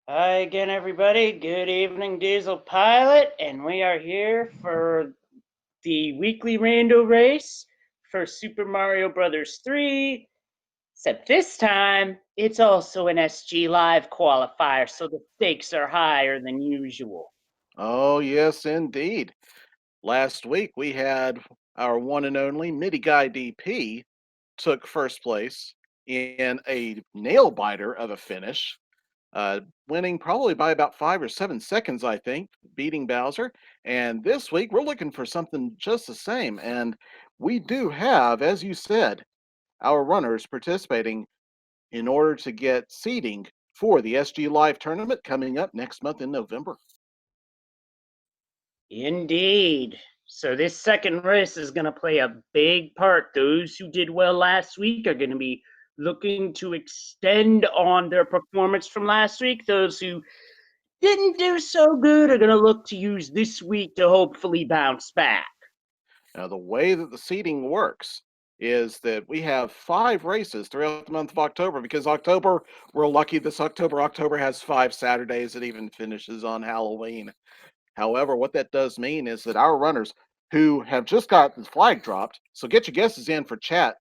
Hi again, everybody. Good evening, Diesel Pilot, and we are here for the weekly Rando race for Super Mario Brothers 3. Except this time, it's also an SG Live qualifier, so the stakes are higher than usual. Oh, yes, indeed. Last week we had our one and only MIDI Guy DP took first place in a nail biter of a finish, winning probably by about 5 or 7 seconds, I think, beating Bowser. And this week we're looking for something just the same. And we do have, as you said, our runners participating in order to get seeding for the SG Live tournament coming up next month in November. Indeed. So this second race is going to play a big part. Those who did well last week are going to be looking to extend on their performance from last week. Those who didn't do so good are going to look to use this week to hopefully bounce back. Now, the way that the seating works is that we have 5 races throughout the month of October because October, we're lucky this October. October has 5 Saturdays. It even finishes on Halloween. However, what that does mean is that our runners who have just got the flag dropped, so get your guesses in for chat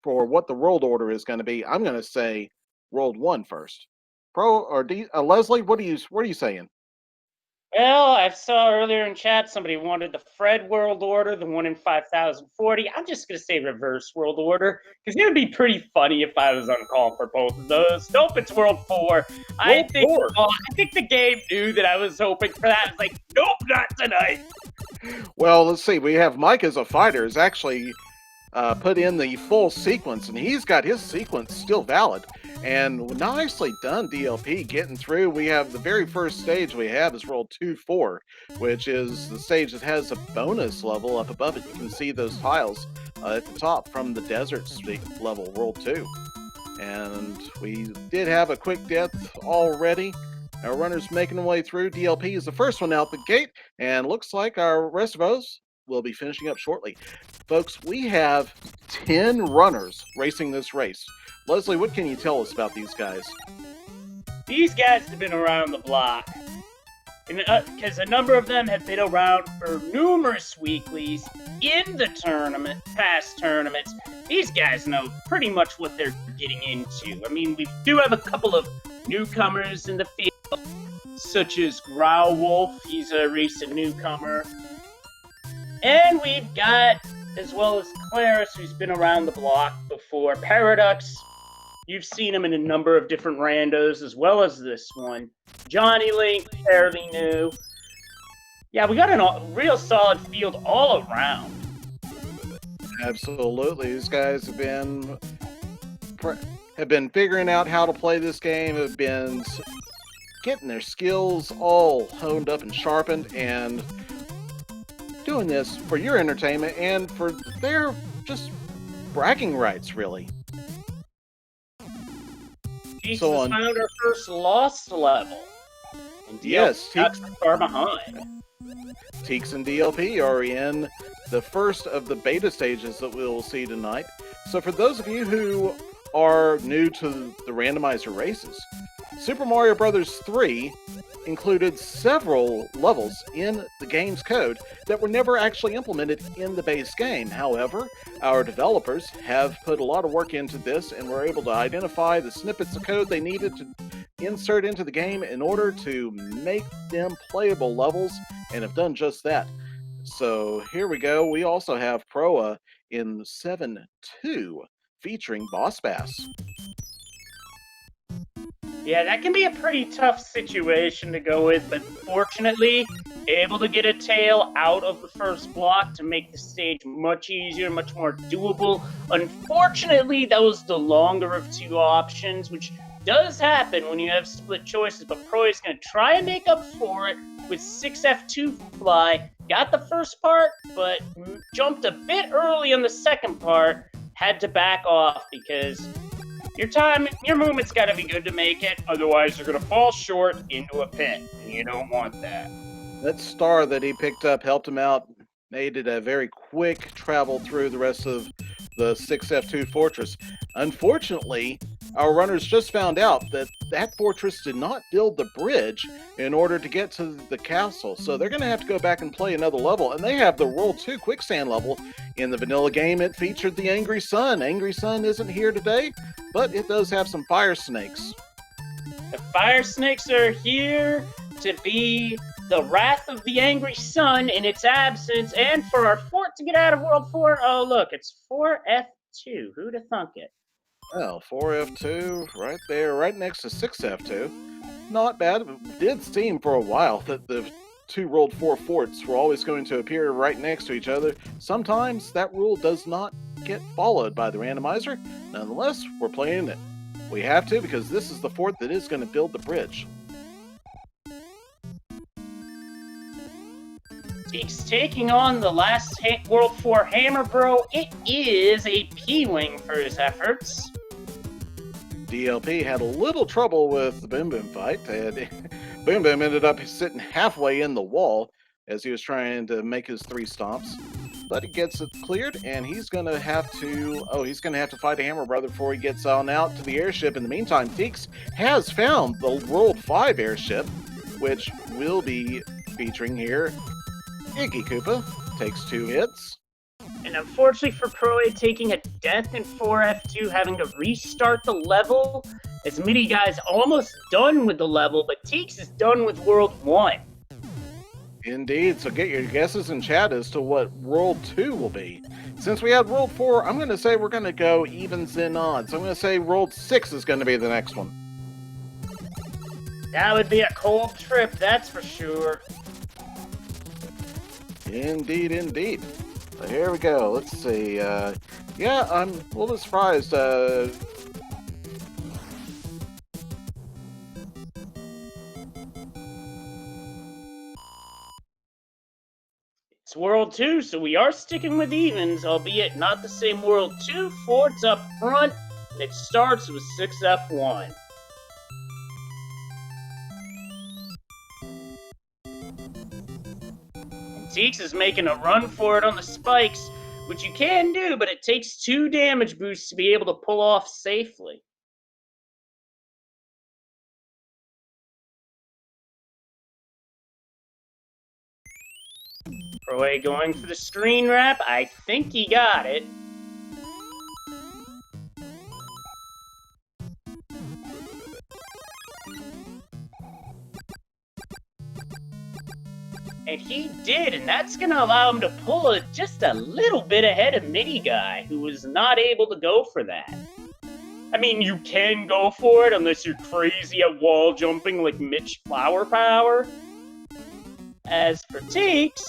for what the world order is going to be. I'm going to say World 1 first. Pro or Leslie, what are you saying? Well, I saw earlier in chat somebody wanted the Fred World Order, the one in 5040. I'm just going to say Reverse World Order because it would be pretty funny if I was on call for both of those. Nope, it's World 4. I think the game knew that I was hoping for that. It's like, nope, not tonight. Well, let's see. We have Mike as a fighter is actually put in the full sequence, and he's got his sequence still valid. And nicely done, DLP, getting through. We have the very first stage we have is World 2-4, which is the stage that has a bonus level up above it. You can see those tiles at the top from the desert level, World 2. And we did have a quick death already. Our runner's making their way through. DLP is the first one out the gate, and looks like our rest of us will be finishing up shortly. Folks, we have 10 runners racing this race. Leslie, what can you tell us about these guys? These guys have been around the block. Because a number of them have been around for numerous weeklies in the past tournaments. These guys know pretty much what they're getting into. I mean, we do have a couple of newcomers in the field, such as Growl Wolf. He's a recent newcomer. And we've got, as well as Claris, who's been around the block before. Paradox, you've seen him in a number of different randos, as well as this one. Johnny Link, fairly new. Yeah, we got a real solid field all around. Absolutely. These guys have been figuring out how to play this game, have been getting their skills all honed up and sharpened, and doing this for your entertainment and for their just bragging rights, really. Teeks has found our first lost level. And yes, Teeks far behind. Teeks and DLP are in the first of the beta stages that we will see tonight. So for those of you who are new to the randomizer races, Super Mario Bros. 3 included several levels in the game's code that were never actually implemented in the base game. However, our developers have put a lot of work into this and were able to identify the snippets of code they needed to insert into the game in order to make them playable levels, and have done just that. So here we go. We also have Proa in 7-2 featuring Boss Bass. Yeah, that can be a pretty tough situation to go with, but fortunately, able to get a tail out of the first block to make the stage much easier, much more doable. Unfortunately, that was the longer of two options, which does happen when you have split choices, but Pro is going to try and make up for it with 6F2 fly. Got the first part, but jumped a bit early on the second part, had to back off because your movement's got to be good to make it, otherwise you're going to fall short into a pit, and you don't want that. That star that he picked up helped him out, made it a very quick travel through the rest of the 6F2 fortress. Unfortunately, our runners just found out that that fortress did not build the bridge in order to get to the castle. So they're going to have to go back and play another level. And they have the World 2 Quicksand level. In the vanilla game, it featured the Angry Sun. Angry Sun isn't here today, but it does have some fire snakes. The fire snakes are here to be the wrath of the angry sun in its absence, and for our fort to get out of World 4. Oh, look, it's 4F2. Who'd have thunk it? Well, 4F2 right there, right next to 6F2. Not bad. It did seem for a while that the two World 4 forts were always going to appear right next to each other. Sometimes that rule does not get followed by the randomizer. Nonetheless, we're playing it. We have to because this is the fort that is going to build the bridge. He's taking on the last World 4 Hammer Bro. It is a P-Wing for his efforts. DLP had a little trouble with the Boom Boom fight, and Boom Boom ended up sitting halfway in the wall as he was trying to make his 3 stomps. But he gets it cleared, and he's going to have to fight a Hammer Brother before he gets on out to the airship. In the meantime, Teeks has found the World 5 airship, which will be featuring here. Iggy Koopa takes 2 hits. And unfortunately for Proa, taking a death in 4F2, having to restart the level, as Midi Guy's almost done with the level, but Teeks is done with World 1. Indeed, so get your guesses in chat as to what World 2 will be. Since we had World 4, I'm going to say we're going to go evens and odds. I'm going to say World 6 is going to be the next one. That would be a cold trip, that's for sure. Indeed, indeed. So here we go. Let's see. Yeah, I'm a little bit surprised. It's World 2, so we are sticking with evens, albeit not the same World 2. Fort's up front, and it starts with 6F1. Teeks is making a run for it on the spikes, which you can do, but it takes 2 damage boosts to be able to pull off safely. Proa going for the screen wrap. I think he got it. And he did, and that's going to allow him to pull it just a little bit ahead of Mini Guy, who was not able to go for that. I mean, you can go for it unless you're crazy at wall jumping like Mitch Flower Power. As for Teeks,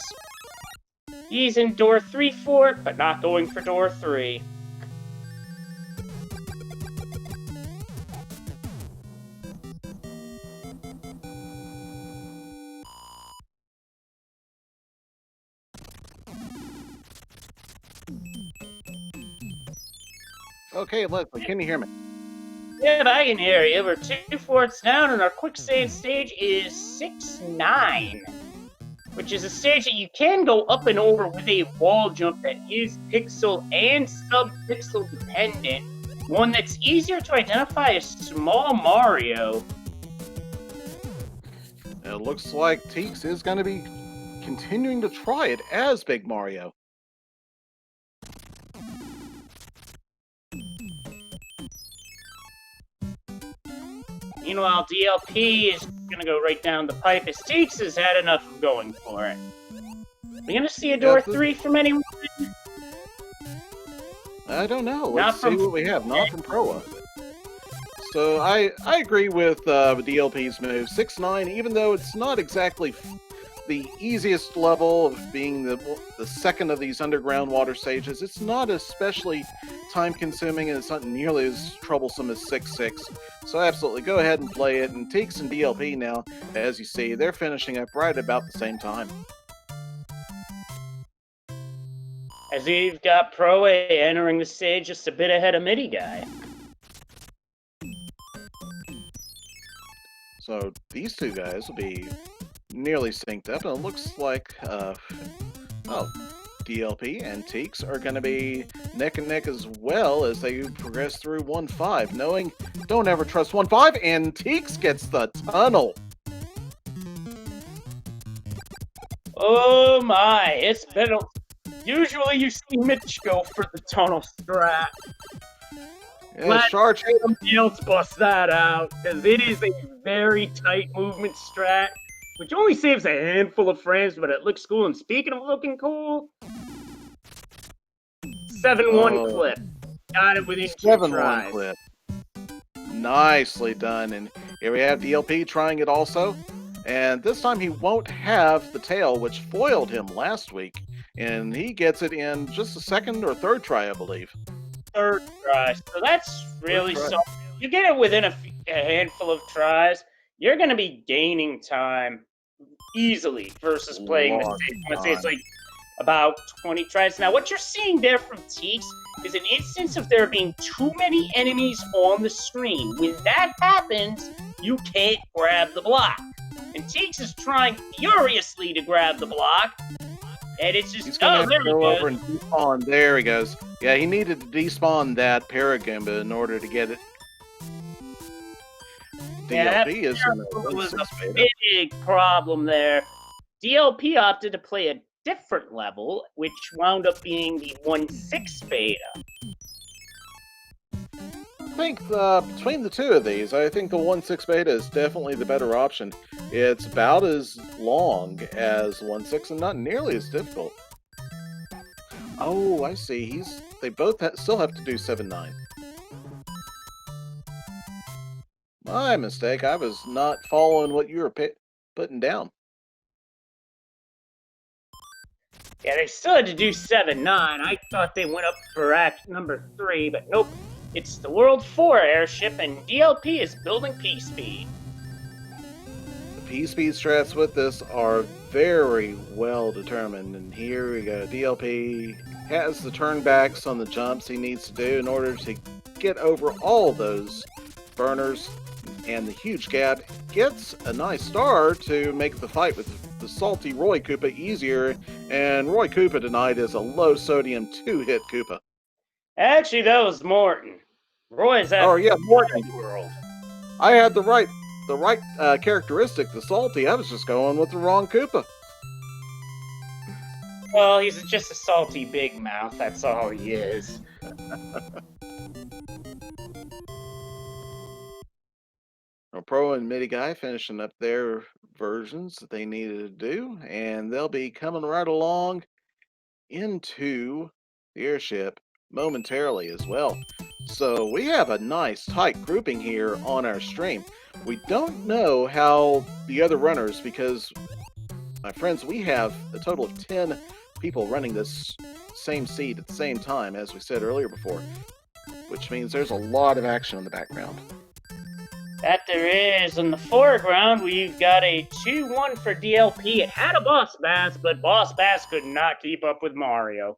he's in door 3 fort, but not going for door 3. Okay, Leslie, can you hear me? Yeah, I can hear you. We're 2 forts down, and our quicksand stage is 6-9, which is a stage that you can go up and over with a wall jump that is pixel and sub-pixel dependent. One that's easier to identify as Small Mario. It looks like Teeks is going to be continuing to try it as Big Mario. Meanwhile, DLP is going to go right down the pipe as Teeks has had enough of going for it. We're going to see a door 3 from anyone? I don't know. Let's see what we have. Not from Proa. So I agree with DLP's move. 6-9, even though it's not exactly the easiest level of being the second of these underground water stages, it's not especially time-consuming and it's not nearly as troublesome as 6-6. So absolutely, go ahead and play it. And Teeks and DLP now, as you see, they're finishing up right about the same time. As we've got Proa entering the stage just a bit ahead of Midi Guy. So these two guys will be nearly synced up, and it looks like, oh, DLP and Teeks are going to be neck and neck as well as they progress through 1-5, knowing don't ever trust 1-5, and Teeks gets the tunnel. Oh my, it's been a... Usually you see Mitch go for the tunnel strat. Yeah, Let Charge. somebody else bust that out, because it is a very tight movement strat, which only saves a handful of frames, but it looks cool. And speaking of looking cool, 7-1 clip. Got it within 2 7-1 tries. clip. Nicely done. And here we have DLP trying it also. And this time he won't have the tail, which foiled him last week. And he gets it in just a second or third try, I believe. Third try. So that's really something. You get it within a handful of tries, you're going to be gaining time easily versus playing mistakes. I'm going to say it's like about 20 tries. Now, what you're seeing there from Teeks is an instance of there being too many enemies on the screen. When that happens, you can't grab the block. And Teeks is trying furiously to grab the block, and it's just, there he goes. Over and despawn. There he goes. Yeah, he needed to despawn that Paragoomba in order to get it. DLP is was a big problem there. DLP opted to play a different level, which wound up being the 1-6 beta. I think between the two of these, I think the 1-6 beta is definitely the better option. It's about as long as 1-6 and not nearly as difficult. Oh, I see. They both still have to do 7-9. My mistake. I was not following what you were putting down. Yeah, they still had to do 7-9. I thought they went up for act number 3, but nope. It's the World 4 airship, and DLP is building P-Speed. The P-Speed strats with this are very well determined, and here we go. DLP has the turnbacks on the jumps he needs to do in order to get over all those burners, and the huge gap gets a nice star to make the fight with the salty Roy Koopa easier, and Roy Koopa tonight is a low-sodium 2-hit Koopa. Actually, that was Morton. Roy's at Morton. World. I had the right characteristic, the salty. I was just going with the wrong Koopa. Well, he's just a salty big mouth. That's all he is. Pro and Midi Guy finishing up their versions that they needed to do, and they'll be coming right along into the airship momentarily as well. So we have a nice tight grouping here on our stream. We don't know how the other runners, because my friends, we have a total of 10 people running this same seed at the same time, as we said earlier before, which means there's a lot of action in the background. That there is. In the foreground, we've got a 2-1 for DLP. It had a Boss Bass, but Boss Bass could not keep up with Mario.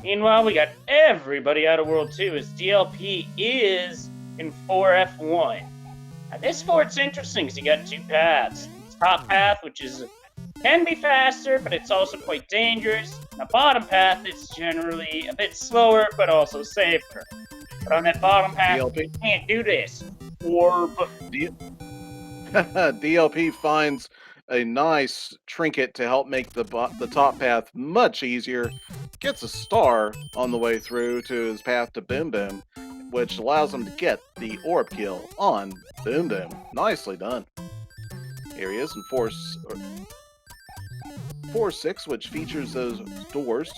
Meanwhile, we got everybody out of World 2 as DLP is in 4F1. Now, this fort's interesting because you got 2 paths. Top path, which can be faster, but it's also quite dangerous. The bottom path is generally a bit slower, but also safer. But on that bottom path, you can't do this. DLP finds a nice trinket to help make the top path much easier. Gets a star on the way through to his path to Boom Boom, which allows him to get the orb kill on Boom Boom. Nicely done. Here he is in 4-6, which features those doors.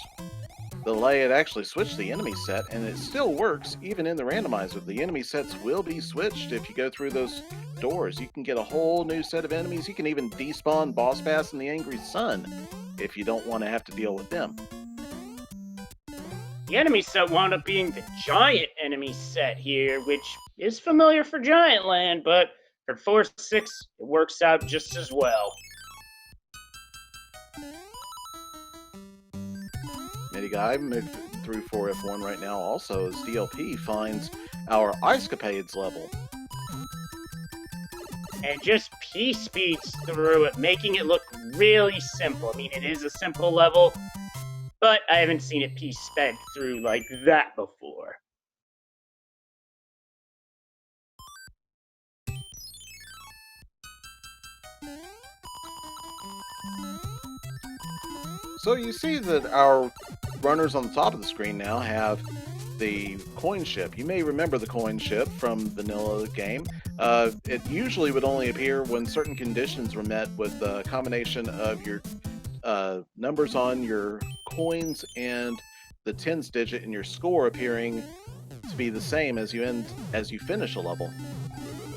The delay had actually switched the enemy set, and it still works even in the randomizer. The enemy sets will be switched if you go through those doors. You can get a whole new set of enemies. You can even despawn Boss Bass and the Angry Sun if you don't want to have to deal with them. The enemy set wound up being the giant enemy set here, which is familiar for Giant Land, but for 4-6, it works out just as well. Midi Guy through 4F1 right now also as DLP finds our Ice Capades level. And just P speeds through it, making it look really simple. I mean, it is a simple level, but I haven't seen it P sped through like that before. So you see that our runners on the top of the screen now have the coin ship. You may remember the coin ship from vanilla game. It usually would only appear when certain conditions were met with a combination of your numbers on your coins and the tens digit in your score appearing to be the same as you finish a level.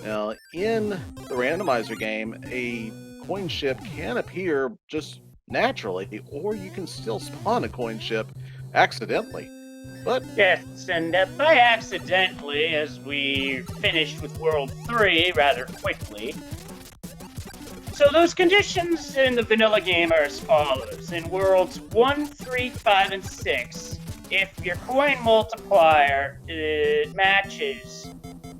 Now, in the randomizer game, a coin ship can appear just naturally, or you can still spawn a coin ship accidentally. But yes, and by accidentally, as we finished with World 3 rather quickly. So those conditions in the vanilla game are as follows. In Worlds 1, 3, 5, and 6, if your coin multiplier matches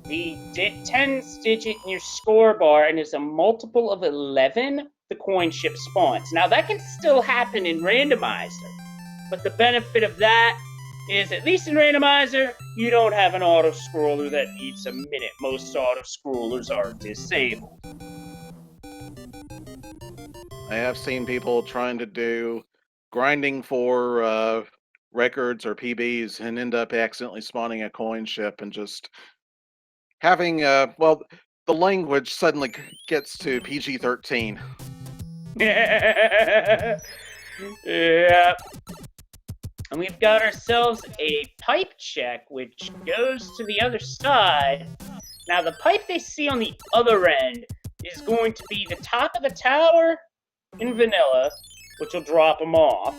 the tens digit in your score bar and is a multiple of 11, the coin ship spawns. Now, that can still happen in Randomizer, but the benefit of that is, at least in Randomizer, you don't have an auto-scroller that needs a minute. Most auto-scrollers are disabled. I have seen people trying to do grinding for records or PBs and end up accidentally spawning a coin ship and just having, well, the language suddenly gets to PG-13. Yeah. And we've got ourselves a pipe check, which goes to the other side. Now, the pipe they see on the other end is going to be the top of the tower in vanilla, which will drop them off.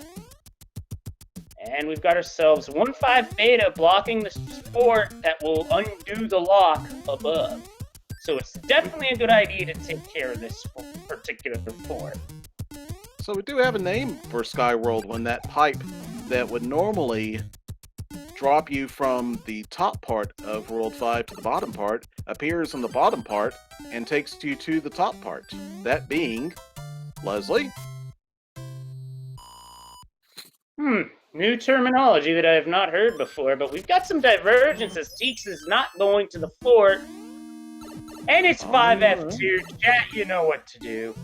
And we've got ourselves 1.5 beta blocking the fort that will undo the lock above. So it's definitely a good idea to take care of this particular fort. So we do have a name for Skyworld when that pipe that would normally drop you from the top part of World 5 to the bottom part appears in the bottom part and takes you to the top part. That being Leslie. New terminology that I have not heard before, but we've got some divergence as Teeks is not going to the fort. And it's 5F2. Chat, you know what to do.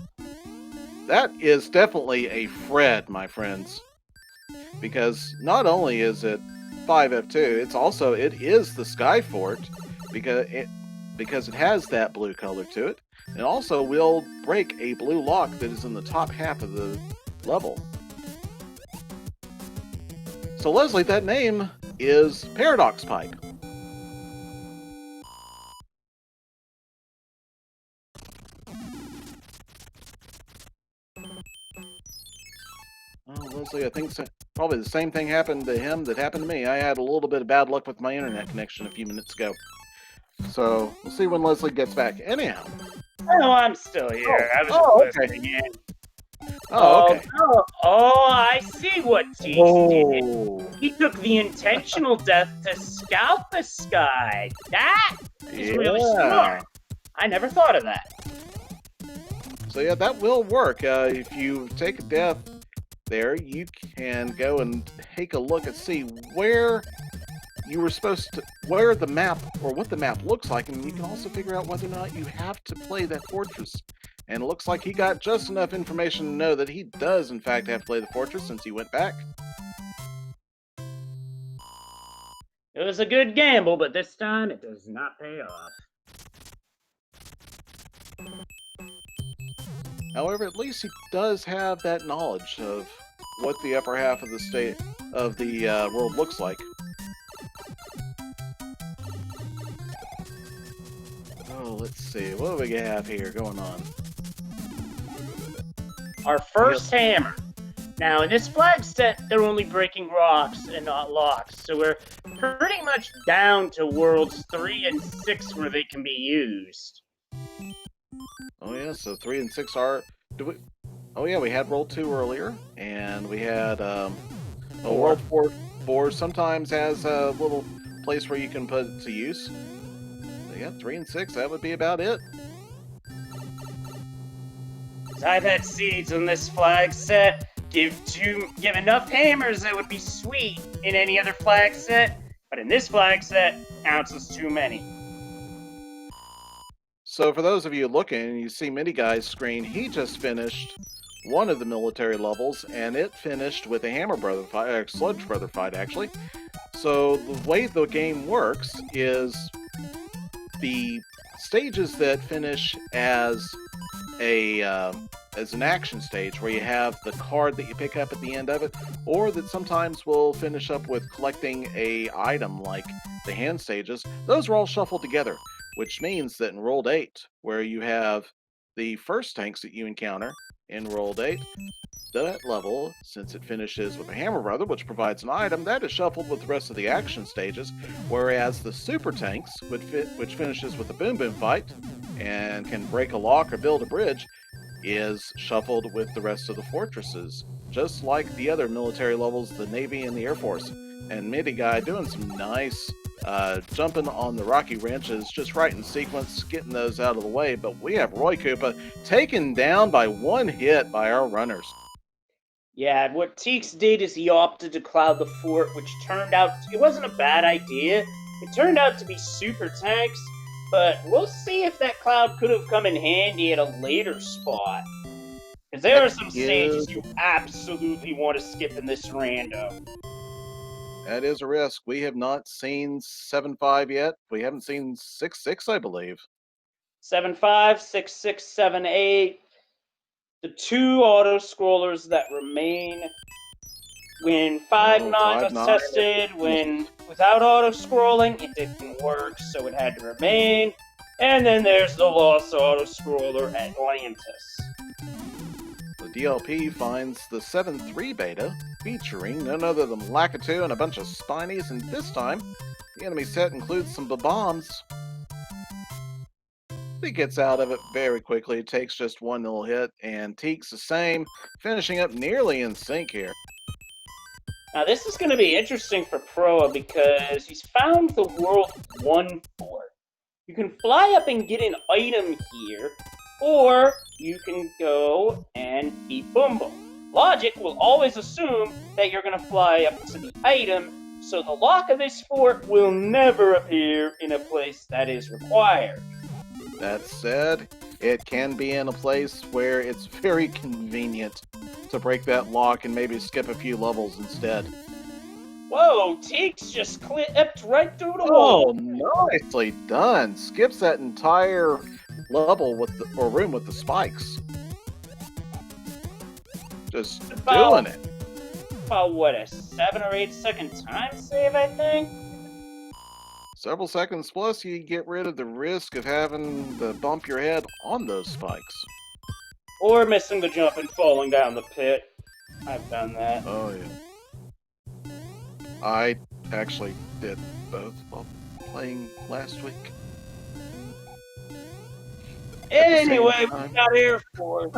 That is definitely a Fred, my friends. Because not only is it 5F2, it is the Sky Fort because it has that blue color to it. And also will break a blue lock that is in the top half of the level. So Leslie, that name is Paradox Pipe. Oh, Leslie, I think probably the same thing happened to him that happened to me. I had a little bit of bad luck with my internet connection a few minutes ago. So we'll see when Leslie gets back. Anyhow. Oh, I'm still here. I was just listening in. Okay. I see what Teeks did. He took the intentional death to scout the sky. That is really smart. I never thought of that. So yeah, that will work. If you take a death there, you can go and take a look and see where you were supposed to, where the map, or what the map looks like, and you can also figure out whether or not you have to play that fortress. And it looks like he got just enough information to know that he does, in fact, have to play the fortress since he went back. It was a good gamble, but this time it does not pay off. However, at least he does have that knowledge of what the upper half of the state of the world looks like. Oh, let's see. What do we have here going on? Our first hammer. Now, in this flag set, they're only breaking rocks and not locks, so we're pretty much down to Worlds 3 and 6 where they can be used. Oh yeah, so 3 and 6 are... Oh yeah, we had World 2 earlier, and we had World 4 4 sometimes has a little place where you can put it to use. So yeah, 3 and 6, that would be about it. I've had seeds on this flag set. Give enough hammers that would be sweet in any other flag set, but in this flag set, counts as too many. So for those of you looking, you see Mini Guy's screen, he just finished one of the military levels, and it finished with a Hammer Brother fight, Sludge Brother fight, actually. So the way the game works is the stages that finish as an action stage, where you have the card that you pick up at the end of it, or that sometimes will finish up with collecting a item like the hand stages. Those are all shuffled together, which means that in World 8, where you have the first tanks that you encounter in World 8, that level, since it finishes with a Hammer Brother, which provides an item, that is shuffled with the rest of the action stages, whereas the Super Tanks, which finishes with a Boom Boom fight, and can break a lock or build a bridge, is shuffled with the rest of the fortresses, just like the other military levels, the Navy and the Air Force. And Midi Guy doing some nice jumping on the rocky wrenches, just right in sequence, getting those out of the way. But we have Roy Koopa taken down by one hit by our runners. Yeah, what Teeks did is he opted to cloud the fort, which turned out, it wasn't a bad idea. It turned out to be super tanks, but we'll see if that cloud could have come in handy at a later spot. Because there are some stages you absolutely want to skip in this rando. That is a risk. We have not seen 7-5 yet. We haven't seen 6-6, I believe. 7-5, 6-6, 7-8. The two auto scrollers that remain. When 5-9 was tested, when without auto scrolling, it didn't work, so it had to remain. And then there's the lost auto scroller Atlantis. The DLP finds the 7-3 beta, featuring none other than Lakitu and a bunch of Spinies, and this time, the enemy set includes some bombs. He gets out of it very quickly, it takes just one little hit, and Teeks the same, finishing up nearly in sync here. Now this is going to be interesting for Proa because he's found the World 1 fort. You can fly up and get an item here, or you can go and beat Boom Boom. Logic will always assume that you're going to fly up to the item, so the lock of this fort will never appear in a place that is required. That said, it can be in a place where it's very convenient to break that lock and maybe skip a few levels instead. Whoa, Teeks just clipped right through the wall. Oh, nicely done. Skips that entire level with or room with the spikes. Just doing it. About what, a 7 or 8 second time save, I think? Several seconds plus, you get rid of the risk of having to bump your head on those spikes. Or missing the jump and falling down the pit. I've done that. Oh, yeah. I actually did both while playing last week. Anyway, we got Air Force.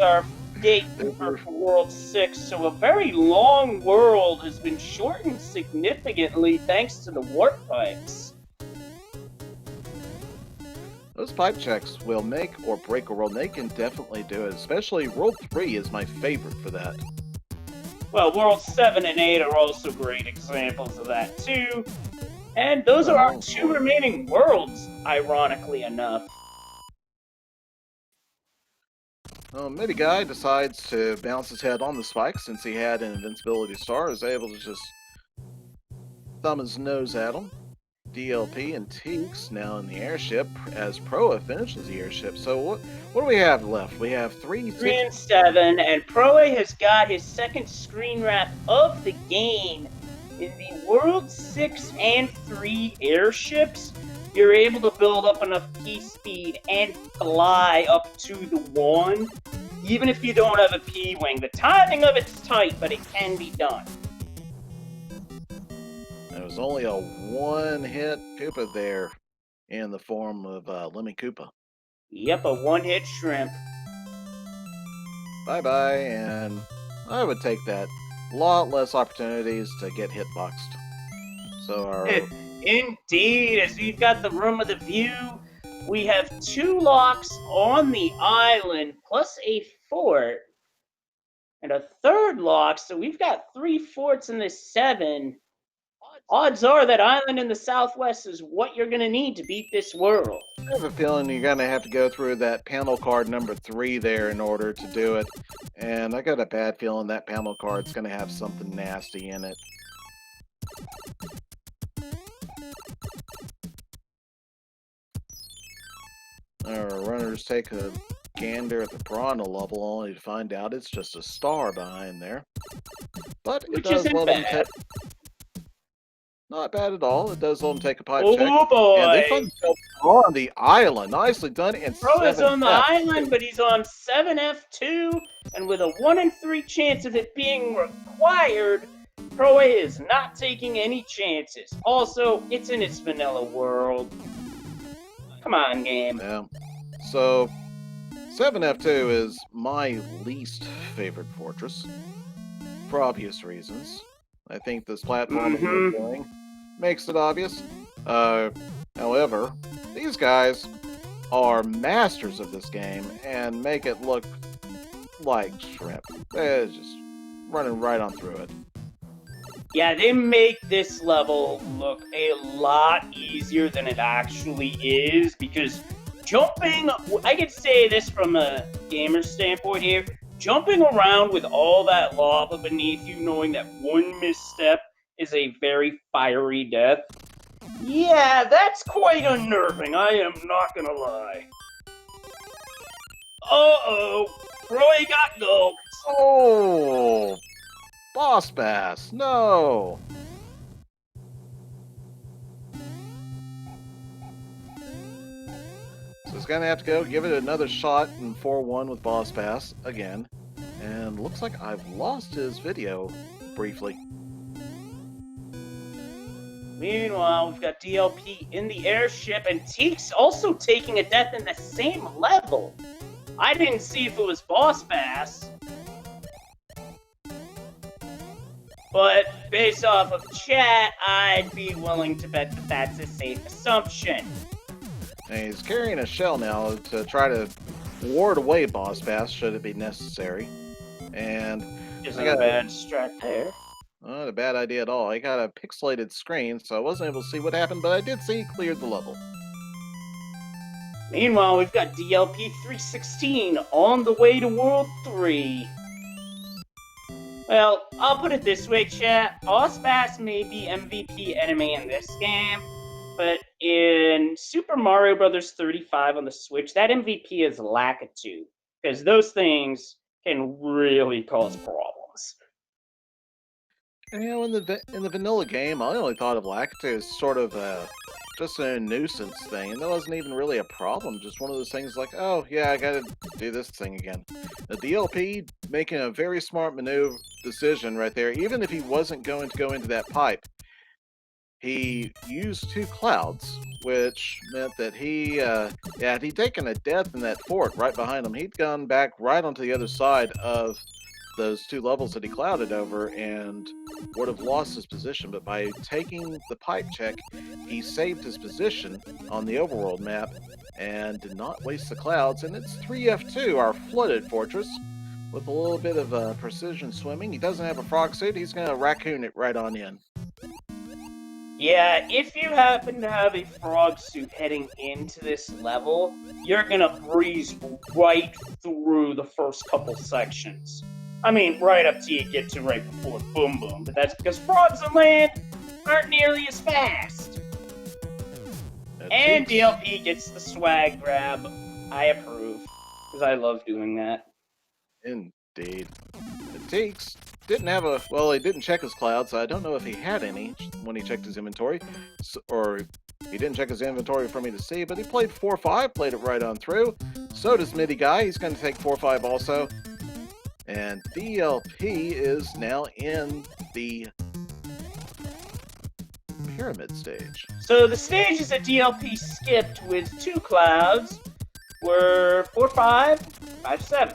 Our gatekeeper for World 6, so a very long world has been shortened significantly thanks to the warp pipes. Those pipe checks will make or break a world. They can definitely do it, especially World 3 is my favorite for that. Well, World 7 and 8 are also great examples of that too. And those are our two remaining worlds, ironically enough. Maybe Guy decides to bounce his head on the spike since he had an invincibility star, is able to just thumb his nose at him. DLP and Teeks now in the airship as Proa finishes the airship. So what do we have left? We have 3 and 7, and Proa has got his second screen wrap of the game. In the World 6 and 3 airships, you're able to build up enough P speed and fly up to the 1, even if you don't have a P-wing. The timing of it's tight, but it can be done. There was only a one-hit Koopa there in the form of Lemmy Koopa. Yep, a one-hit shrimp. Bye-bye, and I would take that a lot less opportunities to get hitboxed. So our Indeed, as we've got the room of the view, we have 2 locks on the island, plus a fort, and a 3rd lock, so we've got 3 forts in this 7. Odds are that island in the southwest is what you're going to need to beat this world. I have a feeling you're going to have to go through that panel card number 3 there in order to do it. And I got a bad feeling that panel card's going to have something nasty in it. Our runners take a gander at the piranha level only to find out it's just a star behind there. But it does let them take... Not bad at all. It does let them take a pipe check. Oh boy! And they find themselves on the island. Nicely done. And Pro is on the island, but he's on 7F2, and with a 1 in 3 chance of it being required, Pro is not taking any chances. Also, it's in its vanilla world. Come on, game. Yeah. So, 7F2 is my least favorite fortress, for obvious reasons. I think this platform we're doing makes it obvious. However, these guys are masters of this game and make it look like shrimp. They're just running right on through it. Yeah, they make this level look a lot easier than it actually is, because jumping, I could say this from a gamer standpoint here, jumping around with all that lava beneath you, knowing that one misstep is a very fiery death, yeah, that's quite unnerving, I am not gonna lie. Uh-oh, Roy got gulped. Oh! Boss Bass, no! So he's gonna have to go give it another shot in 4-1 with Boss Bass again. And looks like I've lost his video briefly. Meanwhile, we've got DLP in the airship, and Teek's also taking a death in the same level. I didn't see if it was Boss Bass, but based off of chat, I'd be willing to bet that that's a safe assumption. And he's carrying a shell now to try to ward away Boss Bass should it be necessary. And isn't a bad strat there. Not a bad idea at all. I got a pixelated screen, so I wasn't able to see what happened, but I did see he cleared the level. Meanwhile, we've got DLP 316 on the way to World 3. Well, I'll put it this way, chat. Boss Bass may be MVP enemy in this game, but in Super Mario Bros. 35 on the Switch, that MVP is Lakitu, because those things can really cause problems. And, you know, in the vanilla game, I only thought of Lakitu as sort of just a nuisance thing, and that wasn't even really a problem. Just one of those things like, oh yeah, I gotta do this thing again. The DLP making a very smart maneuver decision right there. Even if he wasn't going to go into that pipe, he used 2 clouds, which meant that had he taken a death in that fort right behind him, he'd gone back right onto the other side of those 2 levels that he clouded over and would have lost his position. But by taking the pipe check, he saved his position on the overworld map and did not waste the clouds. And it's 3F2, our flooded fortress, with a little bit of precision swimming. He doesn't have a frog suit. He's going to raccoon it right on in. Yeah, if you happen to have a frog suit heading into this level, you're gonna breeze right through the first couple sections. I mean, right up till you get to right before Boom Boom, but that's because frogs on land aren't nearly as fast. And DLP gets the swag grab. I approve, because I love doing that. Indeed. Teeks didn't have he didn't check his clouds, so I don't know if he had any when he checked his inventory, or he didn't check his inventory for me to see, but he played 4-5, played it right on through. So does Midi Guy, he's going to take 4-5 also. And DLP is now in the pyramid stage. So the stages that DLP skipped with 2 clouds were 4-5, 5-7.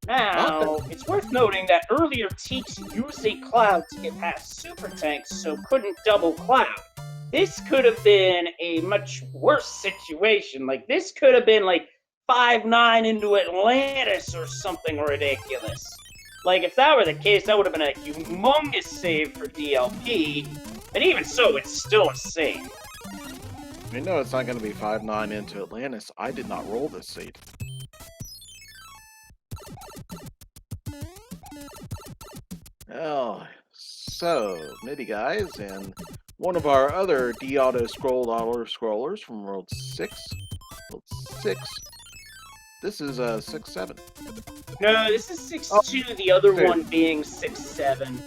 Now, it's worth noting that earlier Teaks used a cloud to get past Super Tanks, so couldn't double cloud. This could have been a much worse situation. Like, this could have been like 5-9 into Atlantis or something ridiculous. Like, if that were the case, that would have been a humongous save for DLP, and even so, it's still a save. You know it's not going to be 5-9 into Atlantis. I did not roll this seed. Oh, so, MIDI guys, and one of our other D-Auto scrollers from World 6. World 6. This is 6-7. No, this is 6-2, the other one being 6-7.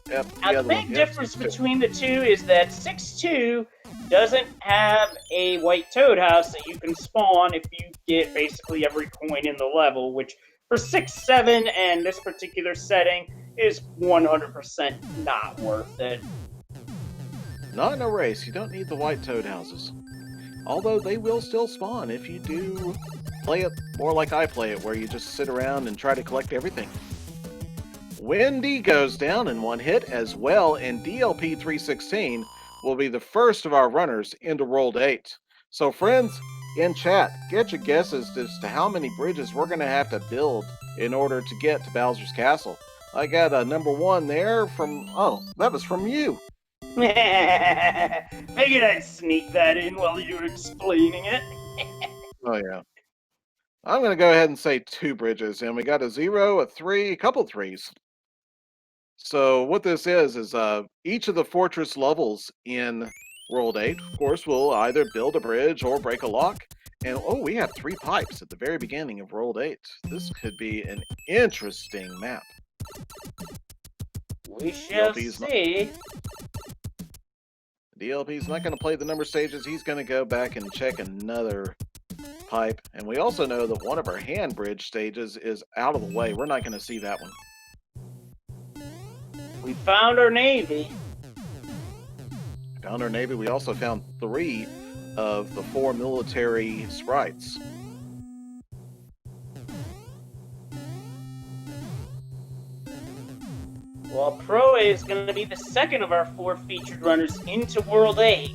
Yep, Now, the big difference between the two is that 6-2 doesn't have a white toad house that you can spawn if you get basically every coin in the level, which for 6-7 and this particular setting is 100% not worth it. Not in a race. You don't need the white toad houses. Although they will still spawn if you do play it more like I play it, where you just sit around and try to collect everything. Wendy goes down in one hit as well, and DLP 316 will be the first of our runners into World 8. So friends, in chat, get your guesses as to how many bridges we're going to have to build in order to get to Bowser's Castle. I got a number 1 there from, oh, that was from you. Figured I'd sneak that in while you were explaining it. Oh yeah. I'm going to go ahead and say 2 bridges, and we got a 0, a 3, a couple 3s. So what this is each of the fortress levels in World 8, of course, will either build a bridge or break a lock. And oh, we have 3 pipes at the very beginning of World 8. This could be an interesting map. We shall see. DLP's not going to play the number stages. He's going to go back and check another pipe. And we also know that one of our hand bridge stages is out of the way. We're not going to see that one. We found our navy. Found our navy. We also found 3 of the 4 military sprites. Well, Pro A is going to be the second of our 4 featured runners into World 8.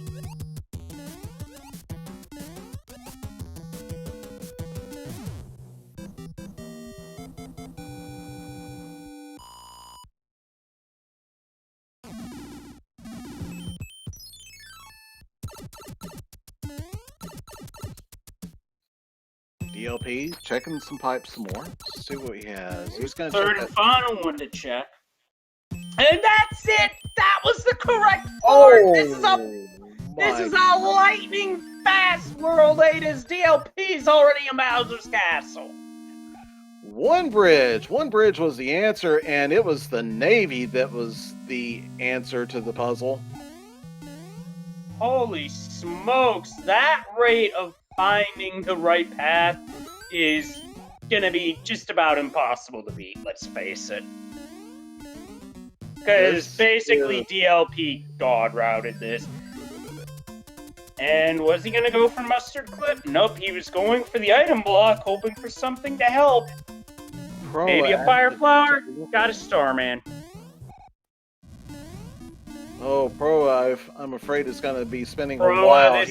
DLP checking some pipes some more. See what he has. He's going to third and final one to check. And that's it! That was the correct part! Oh, this is a lightning fast World 8 as DLP's already in Bowser's Castle. One bridge was the answer, and it was the Navy that was the answer to the puzzle. Holy smokes, that rate of finding the right path is gonna be just about impossible to beat, let's face it. Because basically DLP god routed this. And was he gonna go for mustard clip? Nope, he was going for the item block, hoping for something to help. Maybe a fire flower? Got a star, man. Oh, Pro, I'm afraid it's going to be spinning a while.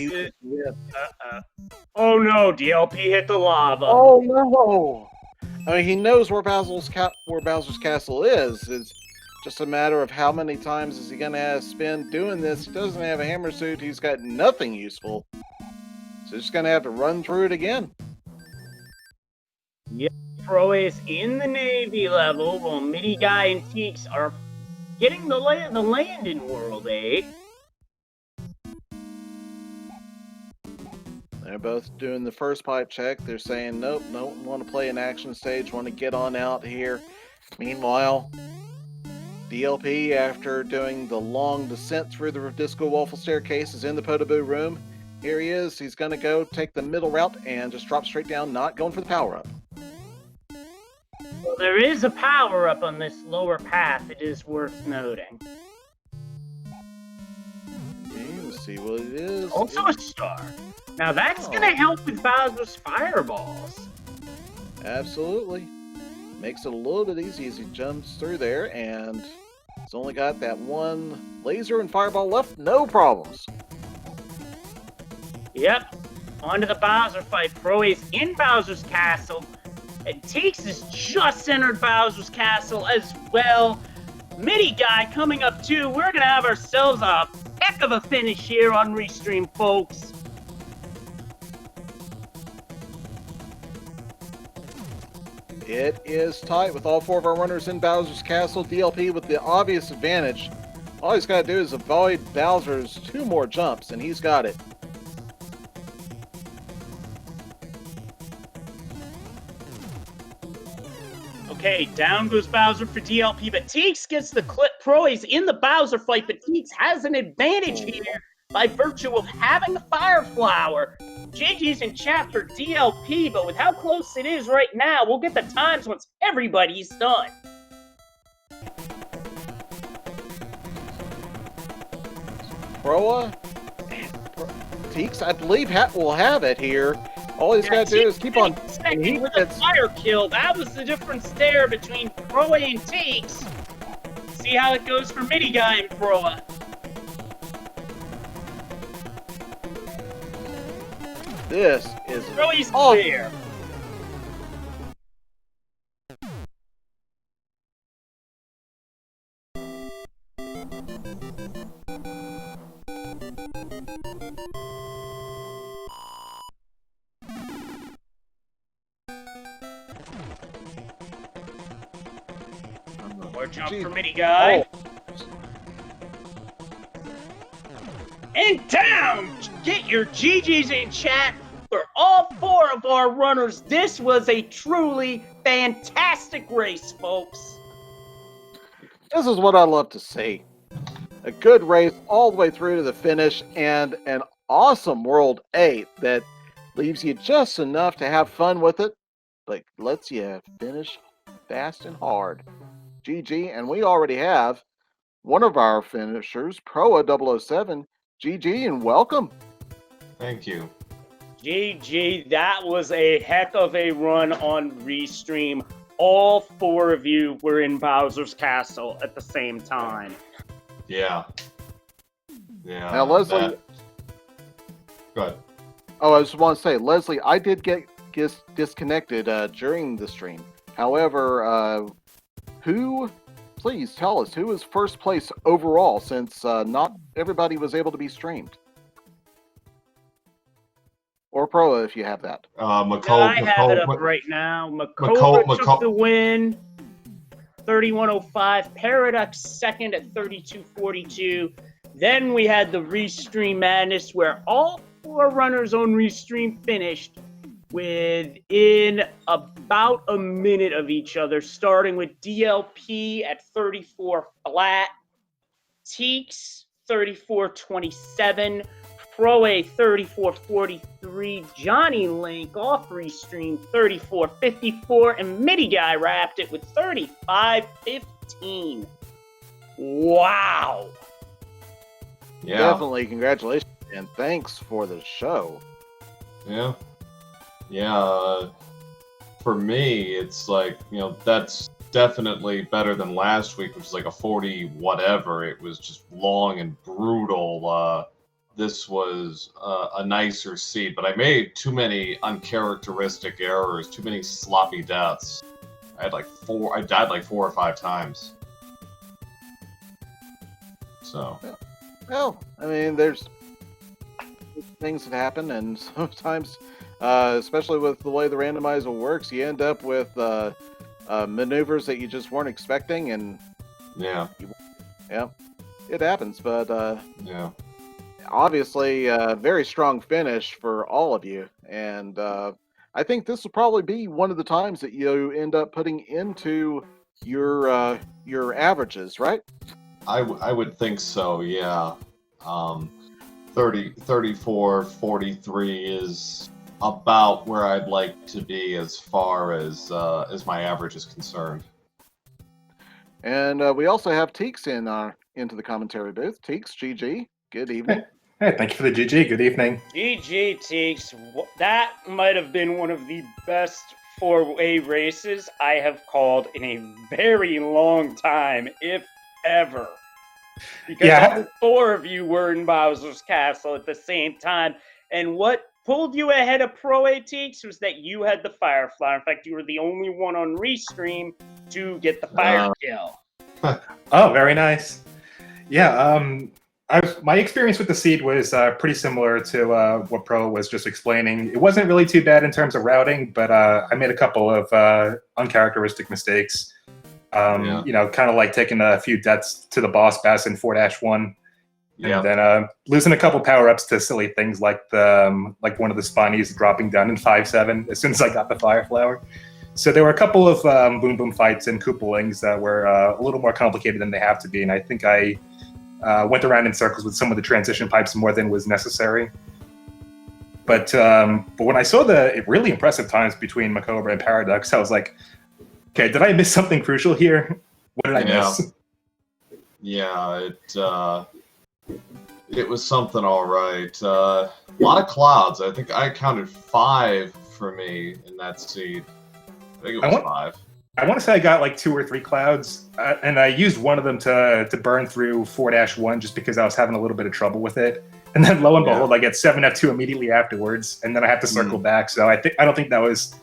Oh no, DLP hit the lava. Oh no! I mean, he knows where Bowser's Castle is. It's just a matter of how many times is he going to spend doing this. He doesn't have a hammer suit. He's got nothing useful. So he's just going to have to run through it again. Yep, Pro is in the Navy level, while Mini Guy and Teaks are getting the land in World 8. They're both doing the first pipe check. They're saying, nope, don't want to play an action stage, want to get on out here. Meanwhile, DLP, after doing the long descent through the disco waffle staircase, is in the Potoboo room. Here he is. He's going to go take the middle route and just drop straight down, not going for the power-up. Well, there is a power-up on this lower path, it is worth noting. Okay, let's see what it is. Also a star. Now that's going to help with Bowser's fireballs. Absolutely. makes it a little bit easy as he jumps through there, and he's only got that one laser and fireball left. No problems. Yep. On to the Bowser fight. Pro is in Bowser's castle. And Teeks has just entered Bowser's castle as well. Mini Guy coming up too. We're going to have ourselves a heck of a finish here on Restream, folks. It is tight with all 4 of our runners in Bowser's castle. DLP with the obvious advantage. All he's got to do is avoid Bowser's 2 more jumps, and he's got it. Okay, down goes Bowser for DLP, but Teeks gets the clip. Pro is in the Bowser fight, but Teeks has an advantage here by virtue of having the Fire Flower. GG's in chat for DLP, but with how close it is right now, we'll get the times once everybody's done. Proa, Teeks, I believe, will have it here. All he's got to do is keep on. Second with a fire kill. That was the difference there between Proa and Teeks. See how it goes for Mini Guy and Proa. This is Proa's clear. More jump for Mini Guy. And down! Get your GGs in chat for all 4 of our runners. This was a truly fantastic race, folks. This is what I love to see. A good race all the way through to the finish, and an awesome World 8 that leaves you just enough to have fun with it, but lets you finish fast and hard. GG, and we already have one of our finishers, Proa 007. GG and welcome. Thank you. GG, that was a heck of a run on Restream. All 4 of you were in Bowser's Castle at the same time. Yeah. Yeah. Now, Leslie. Go ahead. Oh, I just want to say, Leslie, I did get disconnected during the stream. However, please tell us, who was first place overall, since not everybody was able to be streamed? Or Proa, if you have that. I have it up right now. Makova took the win. 3105. Paradox second at 3242. Then we had the Restream Madness, where all 4 runners on Restream finished within about a minute of each other, starting with DLP at 34 flat, Teeks 3427, Proa 3443, Johnny Link off Restream 3454, and Mini Guy wrapped it with 3515. Wow. Yeah. Definitely, congratulations, and thanks for the show. Yeah. Yeah, for me, it's like, that's definitely better than last week, which was like a 40 whatever. It was just long and brutal. This was a nicer seed, but I made too many uncharacteristic errors, too many sloppy deaths. I died like 4 or 5 times. So. Well, I mean, there's things that happen, and sometimes, especially with the way the randomizer works, you end up with maneuvers that you just weren't expecting, and yeah, it happens. But yeah, obviously, a very strong finish for all of you, and I think this will probably be one of the times that you end up putting into your averages, right? I would think so, yeah. 34, 43 is about where I'd like to be as far as my average is concerned. And we also have Teeks into the commentary booth. Teeks, GG, good evening. Hey, thank you for the GG. Good evening. GG, Teeks. That might have been one of the best four-way races I have called in a very long time, if ever. Because all four of you were in Bowser's Castle at the same time. And what pulled you ahead of Pro ATX was that you had the Fire Flower. In fact, you were the only one on Restream to get the fire kill. Oh, very nice. Yeah, my experience with the seed was pretty similar to what Pro was just explaining. It wasn't really too bad in terms of routing, but I made a couple of uncharacteristic mistakes. You know, kind of like taking a few deaths to the boss bass in 4-1. And then losing a couple power-ups to silly things like the one of the spawnies dropping down in 5-7 as soon as I got the Fire Flower. So there were a couple of boom boom fights and Koopalings that were a little more complicated than they have to be, and I think I went around in circles with some of the transition pipes more than was necessary. But when I saw the really impressive times between Makobra and Paradox, I was like, okay, did I miss something crucial here? What did I miss? Yeah, it was something all right. A lot of clouds. I think I counted 5 for me in that seed. I think it was 5. I want to say I got like 2 or 3 clouds, and I used one of them to burn through 4-1 just because I was having a little bit of trouble with it. And then lo and behold, I get 7F2 immediately afterwards, and then I have to circle back. So I don't think that was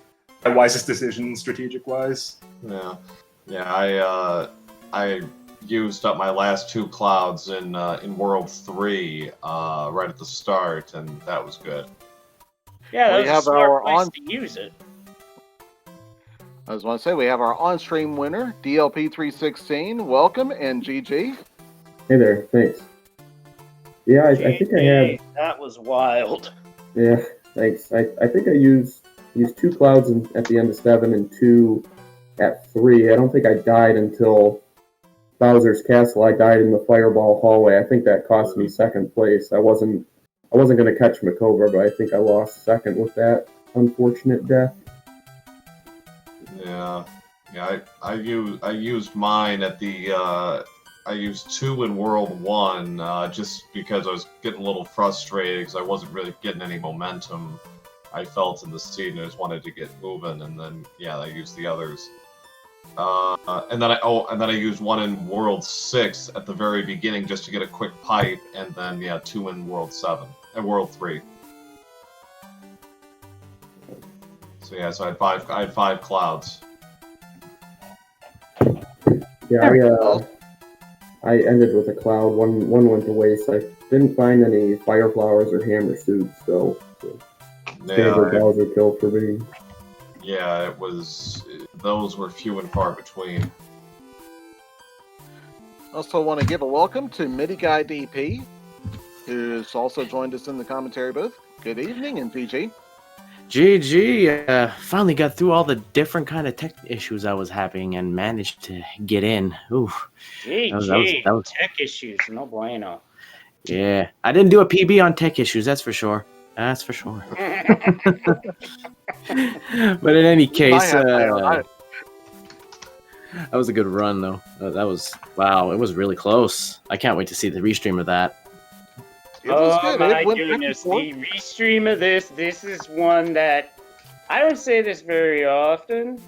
the wisest decision strategic-wise. Yeah. I used up my last 2 clouds in World 3 right at the start, and that was good. Yeah, that was a smart place to use it. I was going to say, we have our on-stream winner, DLP316. Welcome, and GG. Hey there, thanks. Yeah, I think I had... That was wild. Yeah, thanks. I think I used 2 clouds at the end of 7 and 2 at 3. I don't think I died until Bowser's Castle. I died in the Fireball hallway. I think that cost me 2nd place. I wasn't going to catch Makobra, but I think I lost 2nd with that unfortunate death. Yeah. I used mine at the. I used 2 in World 1 just because I was getting a little frustrated because I wasn't really getting any momentum. I felt in the seed and I just wanted to get moving, and then I used the others. And then I used 1 in World 6 at the very beginning just to get a quick pipe, and then 2 in World 7 and World 3. So I had 5 clouds. Yeah, I ended with a cloud. One went to waste. I didn't find any Fire Flowers or Hammer Suits, so standard Bowser kill for me. Yeah, those were few and far between. Also want to give a welcome to MIDI Guy DP, who's also joined us in the commentary booth. Good evening, and PG. GG, finally got through all the different kind of tech issues I was having and managed to get in. Ooh. GG, that was tech issues, no bueno. Yeah, I didn't do a PB on tech issues, that's for sure. That's for sure. But in any case, that was a good run, though. Wow, it was really close. I can't wait to see the restream of that. Oh my goodness, the restream of this is one that, I don't say this very often,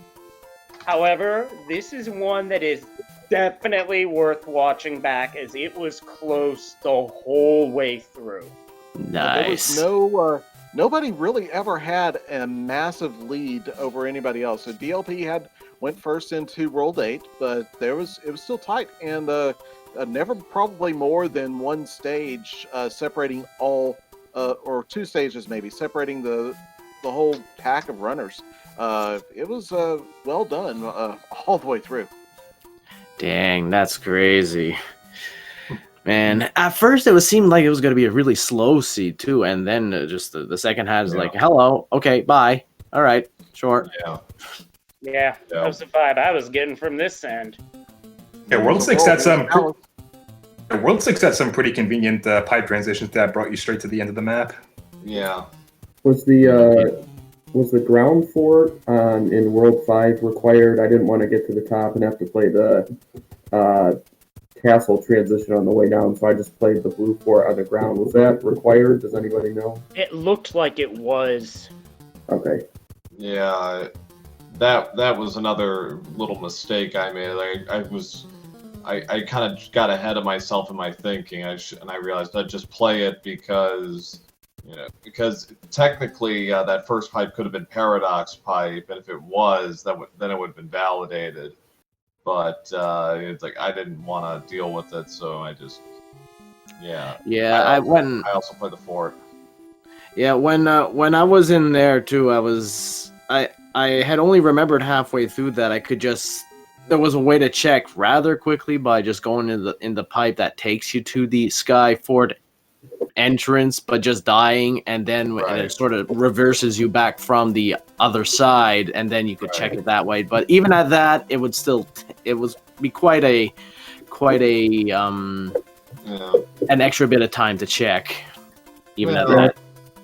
however, this is one that is definitely worth watching back as it was close the whole way through. Nice. There was nobody really ever had a massive lead over anybody else. So DLP went first into World 8, but it was still tight, and never probably more than one stage separating all, or 2 stages maybe, separating the whole pack of runners. It was well done all the way through. Dang, that's crazy. Man, at first it seemed like it was going to be a really slow seed too, and then just the second half is like, hello, okay, bye. All right, sure. Yeah, that was the vibe I was getting from this end. Yeah, World 6 had some pretty convenient pipe transitions that brought you straight to the end of the map. Yeah. Was the ground fort in World 5 required? I didn't want to get to the top and have to play the castle transition on the way down, so I just played the blue fort on the ground. Was that required? Does anybody know? It looked like it was. Okay. Yeah, that was another little mistake I made. I kind of got ahead of myself in my thinking. And I realized I'd just play it because technically that first pipe could have been paradox pipe, and if it was, then it would have been validated. But it's like I didn't want to deal with it, so I just I also played the fort. Yeah, when I was in there too, I had only remembered halfway through that there was a way to check rather quickly by just going in the pipe that takes you to the Sky Fort entrance, but just dying, and then and it sort of reverses you back from the other side, and then you could check it that way. But even at that, it would be quite a an extra bit of time to check. Even at that.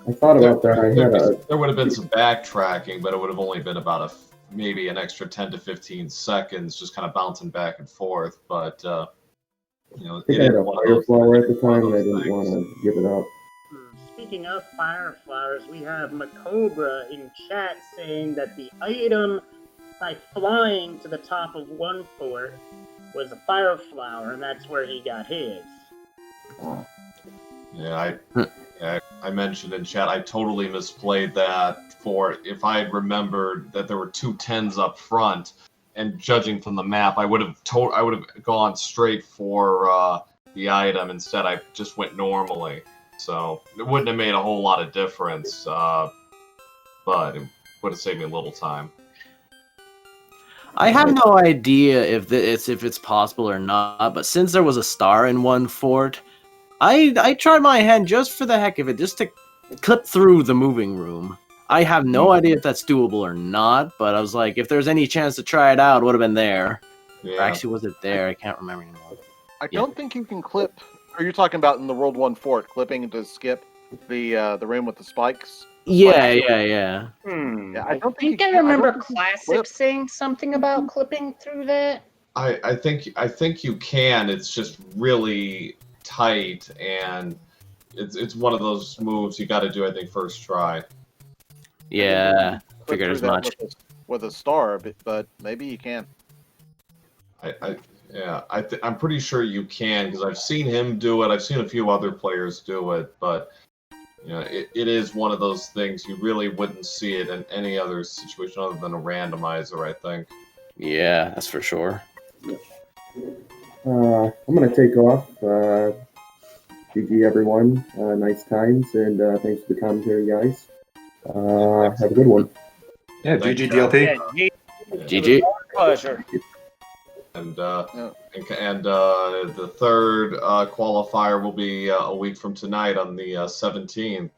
I thought about that. There would have been some backtracking, but it would have only been about maybe an extra 10 to 15 seconds, just kind of bouncing back and forth. But I think I had a fire flower at the time, and I didn't want to give it up. Speaking of fire flowers, we have Macobra in chat saying that the item by flying to the top of one fort was a fire flower, and that's where he got his. Yeah, I mentioned in chat I totally misplayed that fort. If I had remembered that there were 2 10s up front, and judging from the map, I would have gone straight for the item. Instead, I just went normally, so it wouldn't have made a whole lot of difference. But it would have saved me a little time. I have no idea if it's possible or not, but since there was a star in one fort, I tried my hand just for the heck of it, just to clip through the moving room. I have no idea if that's doable or not, but I was like, if there's any chance to try it out, it would have been there. Yeah. Or actually, was it there? I can't remember anymore. I don't think you can clip. Are you talking about in the World 1 fort, clipping to skip the room with the spikes? Yeah. Yeah, I don't think I remember Classic saying something about clipping through that. I think you can. It's just really tight, and it's one of those moves you got to do, I think, first try. Yeah, Clip figured as through that much. with a star, but maybe you can. I'm pretty sure you can, because I've seen him do it. I've seen a few other players do it, but it is one of those things you really wouldn't see it in any other situation other than a randomizer, I think. Yeah, that's for sure. I'm gonna take off. GG everyone. Nice times, and thanks for the commentary, guys. Have a good one. Yeah, GG DLP. GG. Pleasure. And the third qualifier will be a week from tonight on the 17th.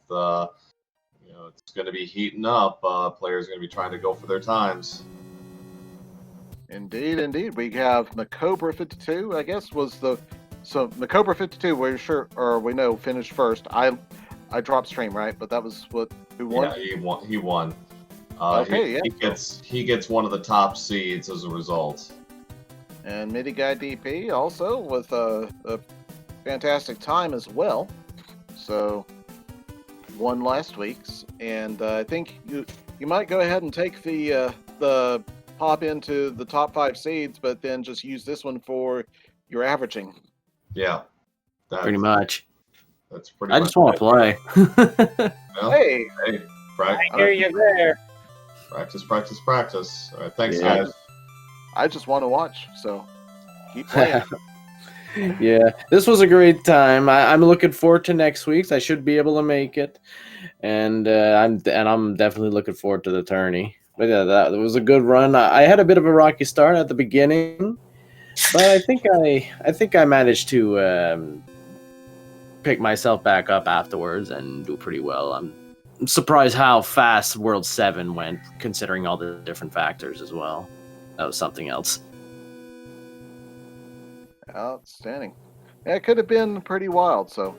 It's going to be heating up. Players are going to be trying to go for their times. Indeed. We have Macobra 52. I guess so Macobra 52. We know finished first. I dropped stream, right? But that was who won. Yeah, he won. Okay, He gets one of the top seeds as a result. And Midi Guy DP also with a fantastic time as well. So won last week's, and I think you might go ahead and take the pop into the top 5 seeds, but then just use this one for your averaging. Yeah, Pretty much. That's pretty. I just want to play. Well, Hey, practice. I hear you there. Practice. All right, thanks, Yeah. guys. I just want to watch, so keep playing. Yeah, this was a great time. I'm looking forward to next week's. I should be able to make it, and I'm definitely looking forward to the tourney. But yeah, that was a good run. I had a bit of a rocky start at the beginning, but I think I managed to pick myself back up afterwards and do pretty well. I'm surprised how fast World 7 went, considering all the different factors as well. That was something else. Outstanding. Yeah, it could have been pretty wild. So.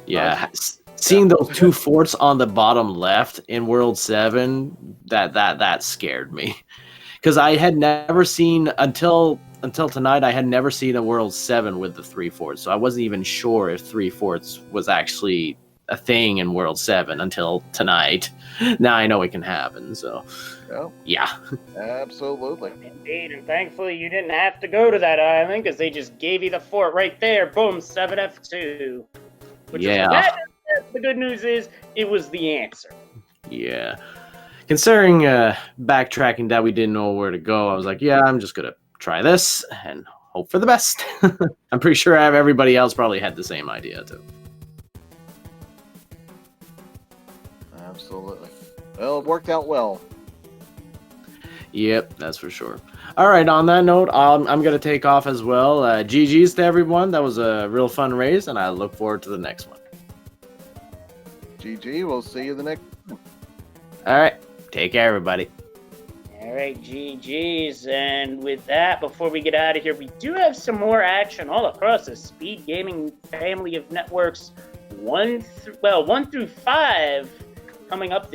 Yeah, seeing those 2 forts on the bottom left in World 7, that scared me, because I had never seen until tonight. I had never seen a World 7 with the 3 forts, so I wasn't even sure if 3 forts was actually a thing in World 7 until tonight. Now I know it can happen, so yeah. Absolutely. Indeed, and thankfully you didn't have to go to that island because they just gave you the fort right there. Boom, 7F2. Which is bad. The good news is it was the answer. Yeah. Considering backtracking that we didn't know where to go, I was like, yeah, I'm just going to try this and hope for the best. I'm pretty sure everybody else probably had the same idea, too. Absolutely. Well, it worked out well. Yep, that's for sure. All right, on that note, I'm going to take off as well. GG's to everyone. That was a real fun race, and I look forward to the next one. GG, we'll see you the next. All right, take care, everybody. All right, GG's. And with that, before we get out of here, we do have some more action all across the Speed Gaming family of networks, 1 through 5. Coming up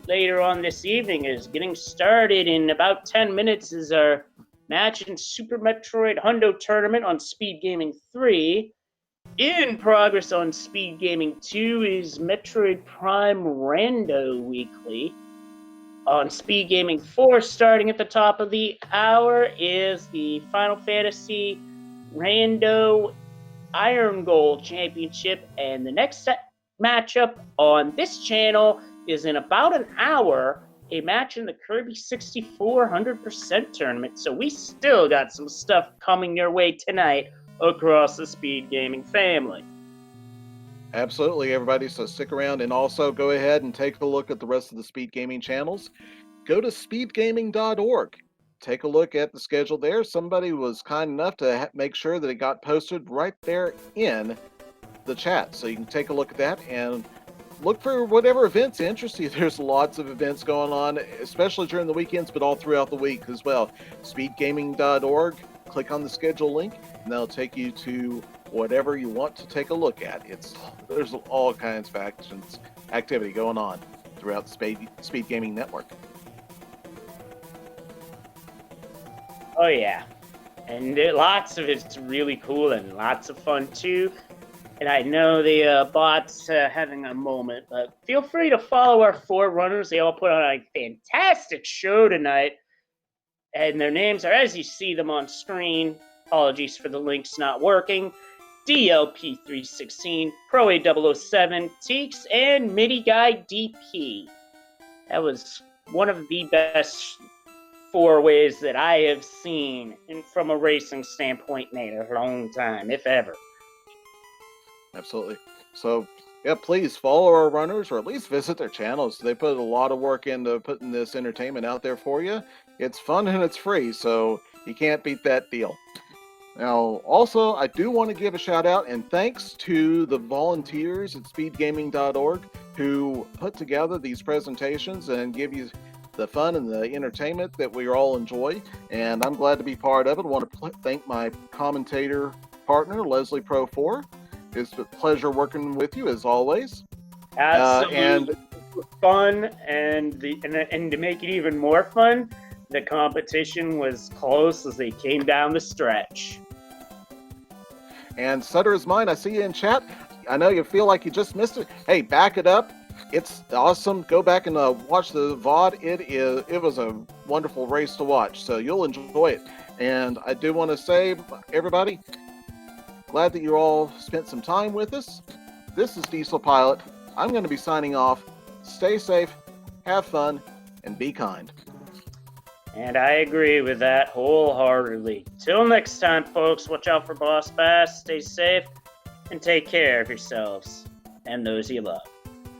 later on this evening is getting started in about 10 minutes is our match in Super Metroid Hundo Tournament on Speed Gaming 3. In progress on Speed Gaming 2 is Metroid Prime Rando Weekly. On Speed Gaming 4, starting at the top of the hour, is the Final Fantasy Rando Iron Gold Championship. And the next matchup on this channel is in about an hour, a match in the Kirby 64 100% tournament. So we still got some stuff coming your way tonight across the Speed Gaming family. Absolutely, everybody. So stick around and also go ahead and take a look at the rest of the Speed Gaming channels. Go to speedgaming.org. Take a look at the schedule there. Somebody was kind enough to make sure that it got posted right there in the chat. So you can take a look at that and look for whatever events interest you. There's lots of events going on, especially during the weekends, but all throughout the week as well. Speedgaming.org. Click on the schedule link, and that'll take you to whatever you want to take a look at. There's all kinds of activity going on throughout the Speed Gaming Network. Oh yeah, and lots of it's really cool and lots of fun too. And I know the bot's having a moment, but feel free to follow our 4 runners. They all put on a fantastic show tonight. And their names are, as you see them on screen, apologies for the links not working, DLP316, Pro A007, Teeks, and MIDI Guy DP. That was one of the best 4 ways that I have seen from a racing standpoint in a long time, if ever. Absolutely. So, yeah, please follow our runners or at least visit their channels. They put a lot of work into putting this entertainment out there for you. It's fun and it's free, so you can't beat that deal. Now, also, I do want to give a shout out and thanks to the volunteers at speedgaming.org who put together these presentations and give you the fun and the entertainment that we all enjoy. And I'm glad to be part of it. I want to thank my commentator partner, Leslie Pro 4. It's a pleasure working with you as always. Absolutely. And fun, and to make it even more fun, the competition was close as they came down the stretch. And Sutter is mine. I see you in chat. I know you feel like you just missed it. Hey, back it up. It's awesome. Go back and watch the VOD. It was a wonderful race to watch, so you'll enjoy it. And I do want to say, everybody, glad that you all spent some time with us. This is Diesel Pilot. I'm going to be signing off. Stay safe, have fun, and be kind. And I agree with that wholeheartedly. Till next time, folks, watch out for Boss Bass, stay safe, and take care of yourselves and those you love.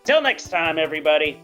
Till next time, everybody.